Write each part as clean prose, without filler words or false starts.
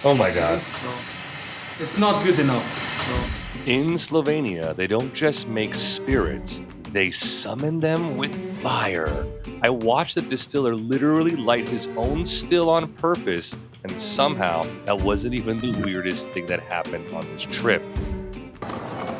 Oh my God. It's not good enough. In Slovenia, they don't just make spirits, they summon them with fire. I watched the distiller literally light his own still on purpose, and somehow that wasn't even the weirdest thing that happened on this trip.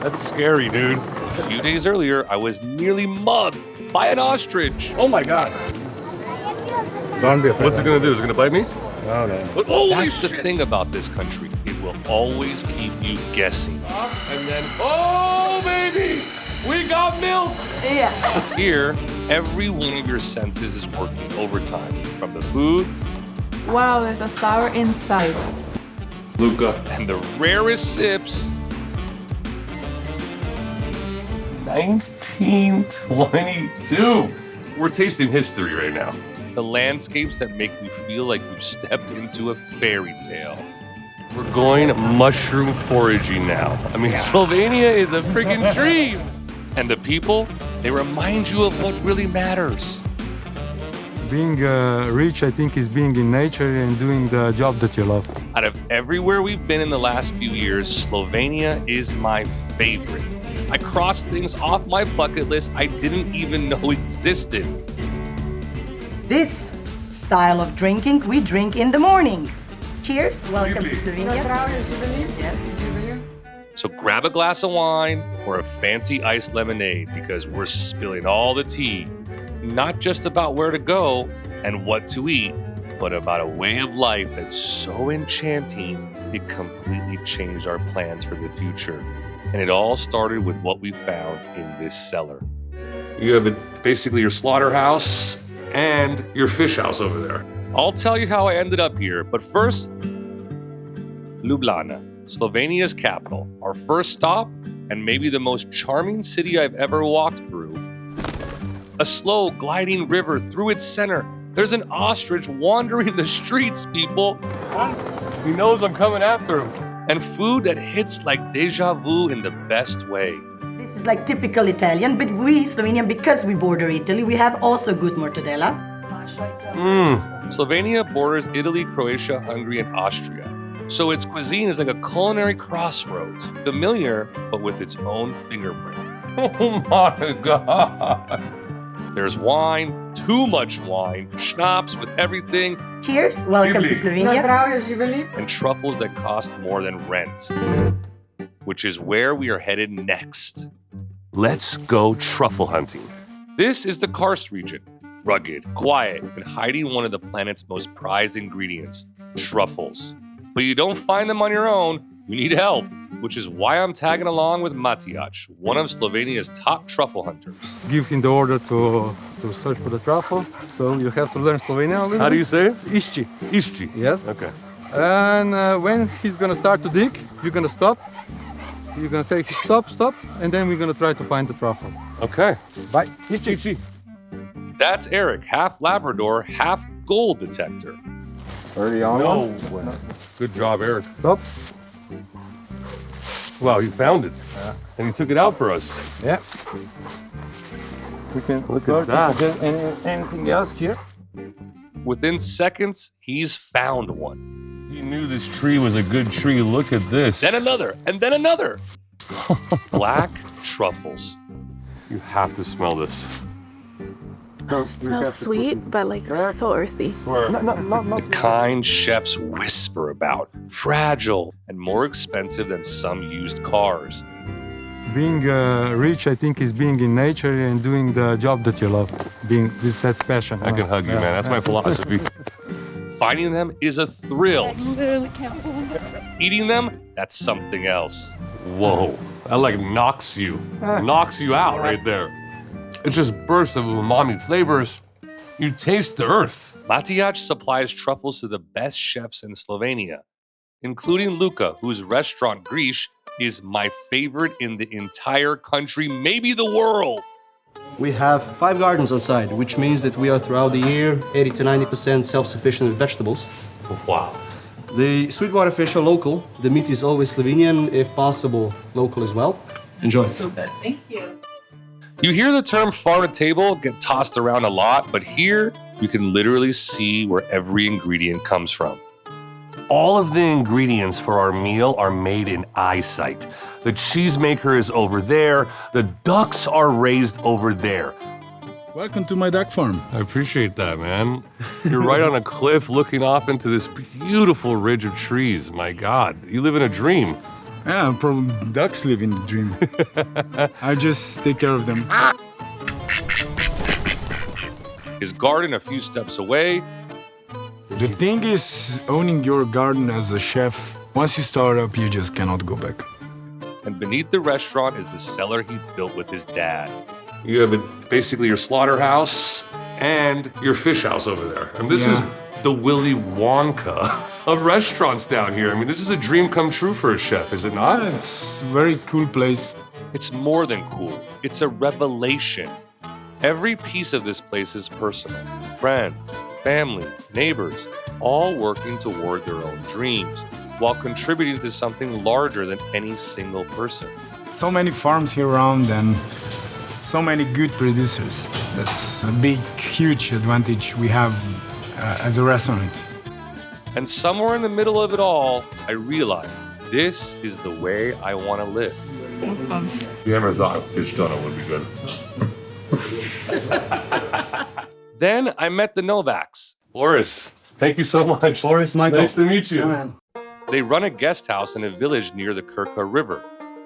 That's scary, dude. A few days earlier, I was nearly mugged by an ostrich. Oh my God. Don't be afraid. What's it gonna do? Is it gonna bite me? No. That's the thing about this country. It will always keep you guessing. And then, oh baby, we got milk. Yeah. Here, every one of your senses is working overtime. From the food. Wow, there's a flower inside. Luca. And the rarest sips. 1922. We're tasting history right now. The landscapes that make me feel like we've stepped into a fairy tale. We're going mushroom foraging now. I mean, Slovenia is a freaking dream. And the people, they remind you of what really matters. Being rich, I think, is being in nature and doing the job that you love. Out of everywhere we've been in the last few years, Slovenia is my favorite. I crossed things off my bucket list I didn't even know existed. This style of drinking we drink in the morning. Cheers. Welcome to Slovenia. Yes. So grab a glass of wine or a fancy iced lemonade because we're spilling all the tea. Not just about where to go and what to eat, but about a way of life that's so enchanting it completely changed our plans for the future. And it all started with what we found in this cellar. You have basically your slaughterhouse and your fish house over there. I'll tell you how I ended up here, but first, Ljubljana, Slovenia's capital, our first stop, and maybe the most charming city I've ever walked through. A slow, gliding river through its center. There's an ostrich wandering the streets, people. He knows I'm coming after him. And food that hits like deja vu in the best way. This is like typical Italian, but we Slovenian, because we border Italy, we have also good mortadella. Slovenia borders Italy, Croatia, Hungary, and Austria. So its cuisine is like a culinary crossroads, familiar, but with its own fingerprint. Oh my God. There's wine, too much wine, schnobs with everything. Cheers. Welcome to Slovenia. And truffles that cost more than rent. Which is where we are headed next. Let's go truffle hunting. This is the Karst region. Rugged, quiet, and hiding one of the planet's most prized ingredients, truffles. But you don't find them on your own, you need help, which is why I'm tagging along with Matjaž, one of Slovenia's top truffle hunters. Give him the order to search for the truffle. So you have to learn Slovenian a little bit. How do you say it? Išči. Išči. Yes. Okay. And when he's gonna start to dig, you're gonna stop. You're gonna say stop, stop, and then we're gonna try to find the truffle. Okay. Bye. Išči. That's Eric, half Labrador, half gold detector. Early on. No way. Good job, Eric. Stop. Wow, you found it. And he took it out for us. Yeah. We can Look at that. Anything else here? Within seconds, he's found one. He knew this tree was a good tree. Look at this. Then another, and then another. Black truffles. You have to smell this. It smells sweet, but like so earthy. The kind chefs whisper about, fragile and more expensive than some used cars. Being rich, I think, is being in nature and doing the job that you love. That's passion. I can hug you, man. That's my philosophy. Finding them is a thrill. I literally can't believe it. Eating them, that's something else. Whoa, that like knocks you out right there. It's just bursts of umami flavors. You taste the earth. Matjaž supplies truffles to the best chefs in Slovenia, including Luca, whose restaurant Gree is my favorite in the entire country, maybe the world. We have 5 gardens on site, which means that we are throughout the year 80 to 90% self-sufficient in vegetables. Wow. The sweetwater fish are local. The meat is always Slovenian, if possible, local as well. Enjoy. So good. Thank you. You hear the term farm to table get tossed around a lot, but here you can literally see where every ingredient comes from. All of the ingredients for our meal are made in eyesight. The cheesemaker is over there. The ducks are raised over there. Welcome to my duck farm. I appreciate that, man. You're right on a cliff looking off into this beautiful ridge of trees. My God, you live in a dream. Yeah, probably ducks live in the dream. I just take care of them. His garden a few steps away. The thing is, owning your garden as a chef, once you start up, you just cannot go back. And beneath the restaurant is the cellar he built with his dad. You have basically your slaughterhouse and your fish house over there. And this is the Willy Wonka of restaurants down here. I mean, this is a dream come true for a chef, is it not? Yeah, it's a very cool place. It's more than cool. It's a revelation. Every piece of this place is personal. Friends, family, neighbors, all working toward their own dreams while contributing to something larger than any single person. So many farms here around and so many good producers. That's a big, huge advantage we have as a restaurant. And somewhere in the middle of it all, I realized this is the way I want to live. You ever thought fish tunnel would be good? Then I met the Novaks. Boris, thank you so much. Boris, Michael. Nice to meet you. They run a guest house in a village near the Kirka River.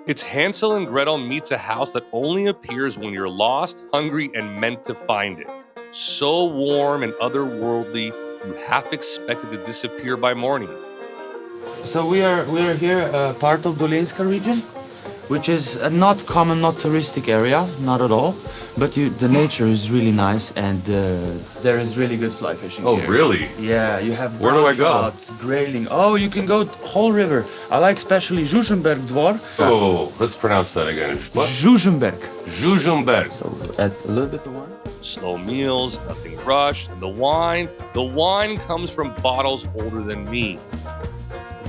It's Hansel and Gretel meets a house that only appears when you're lost, hungry, and meant to find it. So warm and otherworldly, you half expected to disappear by morning. So we are here, part of Dolinska region, which is a not common, not touristic area, not at all. But the nature is really nice, and there is really good fly fishing here. Oh, really? Yeah, you have Where do I go? trout, grayling. Oh, you can go whole river. I like especially Žužemberk Dvor. Oh, let's pronounce that again. What? Žužemberk. Žužemberk. So add a little bit of wine. Slow meals, nothing rushed, and the wine comes from bottles older than me.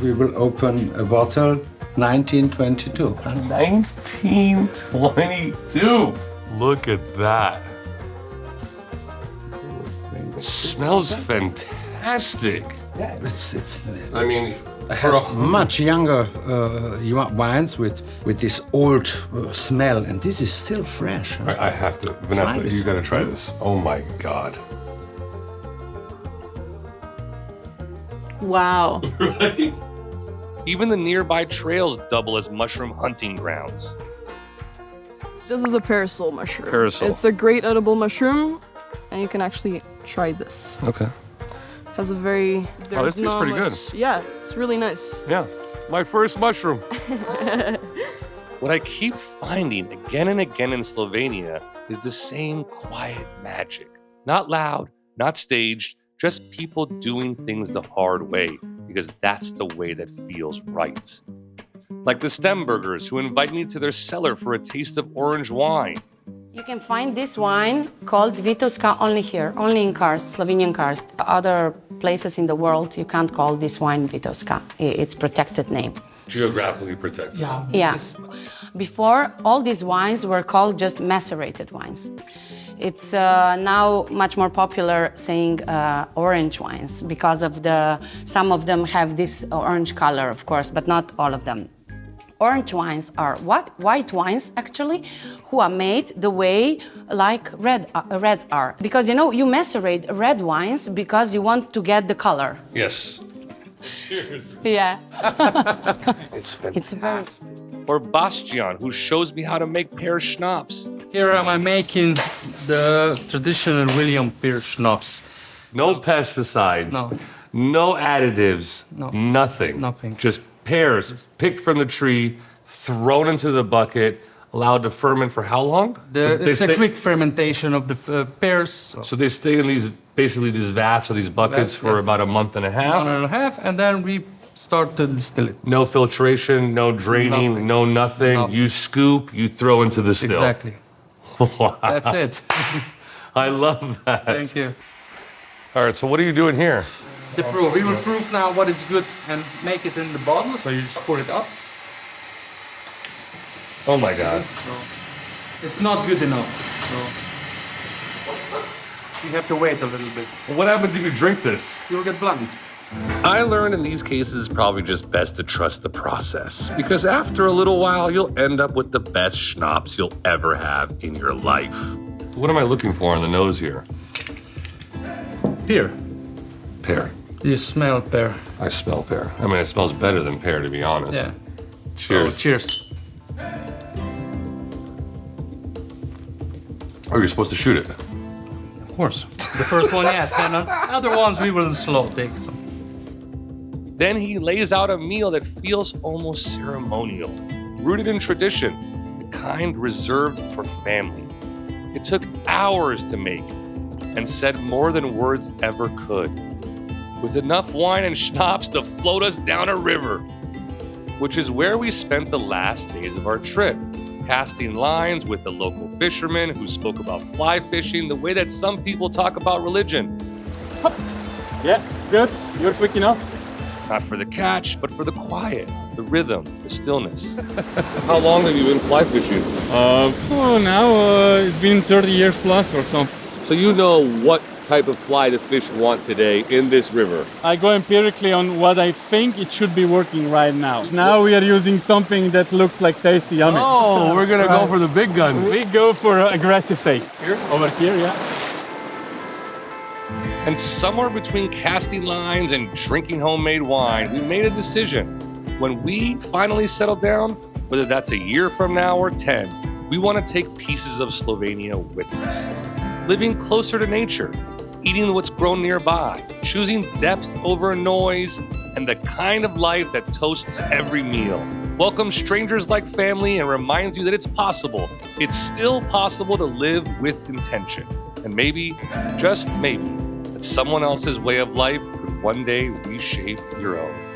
We will open a bottle 1922. 1922. Look at that. Smells fantastic. Yeah, it's I mean, I have much younger wines with this old smell, and this is still fresh. Huh? I have to. Vanessa, you gotta try this. Oh my God. Wow. Right? Even the nearby trails double as mushroom hunting grounds. This is a parasol mushroom. Parasol. It's a great edible mushroom, and you can actually try this. Okay. Has a very... this tastes pretty good. Yeah, it's really nice. Yeah, my first mushroom. What I keep finding again and again in Slovenia is the same quiet magic. Not loud, not staged, just people doing things the hard way, because that's the way that feels right. Like the Stemburgers, who invite me to their cellar for a taste of orange wine. You can find this wine called Vitoska only here, only in karst, Slovenian karst. Other places in the world, you can't call this wine Vitoska. It's protected name. Geographically protected. Yeah. Before, all these wines were called just macerated wines. It's now much more popular saying orange wines because of some of them have this orange color, of course, but not all of them. Orange wines are white wines, actually, who are made the way like reds are. Because, you macerate red wines because you want to get the color. Yes. Cheers. Yeah. It's fantastic. It's very... Or Bastian, who shows me how to make Pear schnobs. Here I'm making the traditional William Pear schnobs. No pesticides. No additives. Nothing. Nothing. Just pears picked from the tree, thrown into the bucket, allowed to ferment for how long? It's a quick fermentation of the pears. So they stay in these vats or these buckets for about a month and a half? 1.5 months, and then we start to distill it. No filtration, no draining, nothing. You scoop, you throw into the still. Exactly. Wow. That's it. I love that. Thank you. All right, so what are you doing here? The proof. We will prove now what is good and make it in the bottle. So you just pour it up. Oh my God. It's not good enough. So you have to wait a little bit. What happens if you drink this? You'll get blunt. I learned in these cases it's probably just best to trust the process, because after a little while, you'll end up with the best schnapps you'll ever have in your life. What am I looking for on the nose here? Pear. Pear. You smell pear. I smell pear. I mean, it smells better than pear, to be honest. Yeah. Cheers. Oh, cheers. Oh, you're supposed to shoot it. Of course. The first one, yes. Then other ones we will slow take. So. Then he lays out a meal that feels almost ceremonial, rooted in tradition, the kind reserved for family. It took hours to make and said more than words ever could, with enough wine and schnapps to float us down a river, which is where we spent the last days of our trip, casting lines with the local fishermen who spoke about fly fishing the way that some people talk about religion. Yeah, good. You're quick enough. Not for the catch, but for the quiet, the rhythm, the stillness. How long have you been fly fishing? Now it's been 30 years plus or so. So you know what type of fly the fish want today in this river? I go empirically on what I think it should be working right now. Now we are using something that looks like tasty yummy. Oh, we're gonna go for the big guns. We go for aggressive take. Here? Over here, yeah. And somewhere between casting lines and drinking homemade wine, we made a decision. When we finally settle down, whether that's a year from now or 10, we want to take pieces of Slovenia with us. Living closer to nature, eating what's grown nearby, choosing depth over noise, and the kind of life that toasts every meal. Welcomes strangers like family and reminds you that it's possible. It's still possible to live with intention. And maybe, just maybe, that someone else's way of life could one day reshape your own.